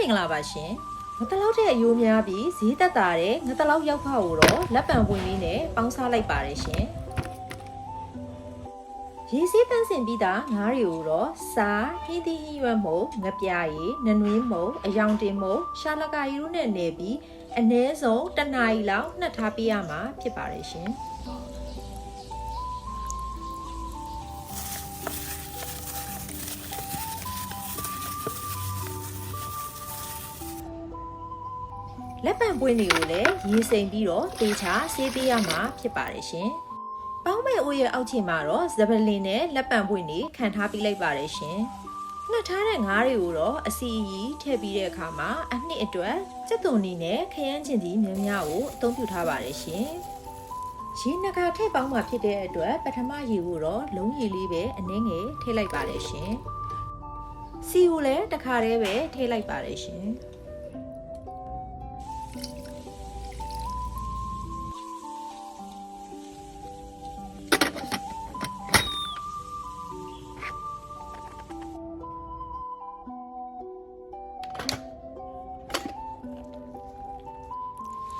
င်္ဂလာပါရှင်ငါတလောက်တဲ့အယိုးများပြီးဈေးသက်သာတဲ့ငါတလောက်ရောက်ဖကိုတော့လက်ပံပွင့်လေးနဲ့ပေါင်းစားလိုက်ပါတယ်ရှင်ရေစီးတန်းစင်ပြီးသားငါးတွေကိုတော့စားဟင်းသီးဟင်းရွက်မို့ငပြားရည်နနွေးမို့အယောင်တင်မို့ရှာလကာရီတို့နဲ့နေပြီးအနည်းဆုံးတစ်နာရီလောက်နှက်ထားပေးရမှာဖြစ်ပါတယ်ရှင်လက်ပံပွင့်တွေကိုလည်းရေစိမ်ပြီးတော့တေချာဆေးပေးရမှာဖြစ်ပါတယ်ရှင်။ပေါင်းမဲ့အိုးရဲ့အောက်ခြေမှာတော့ဇပလင်နဲ့လက်ပံပွင့်တွေခံထားပြီးလိုက်ပါတယ်ရှင်။နှက်ထားတဲ့ငါးတွေကိုတော့အစီအီထည့်ပြီးတဲ့အခါမှာအနှစ်အတွက်ကြက်သွန်နီနဲ့ခရမ်းချင်သီးများများကိုအသုံးပြုထားပါတယ်ရှင်။ရေနှခါထည့်ပေါင်းမှာဖြစ်တဲ့အတွက်ပထမရေကိုတော့လုံးရေလေးပဲအနည်းငယ်ထည့်လိုက်ပါတယ်ရှင်။စီကိုလည်းတစ်ခါတည်းပဲထည့်လိုက်ပါတယ်ရှင်။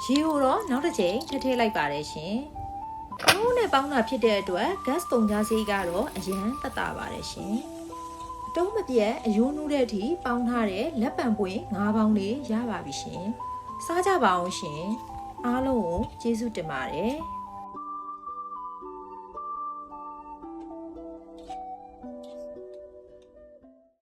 ရေကိုတော့နောက်တစ်ချိန်ထည့်လိုက်ပါတယ်ရှင်။ပေါင်းနဲ့ပေါင်းတာဖြစ်တဲ့အတွက် gas ကုန်ကြဈေးကတော့အရန်သက်သာပါတယ်ရှင်။အတုံးမပြတ်အယိုးနူးတဲ့အထိပေါင်းထားတဲ့လက်ပံပွင့်၅ပေါင်းလေးရပါပြီရှင်။စားကြပါအောင်ရှင်။အားလုံးကိုကျေးဇူးတင်ပါတယ်။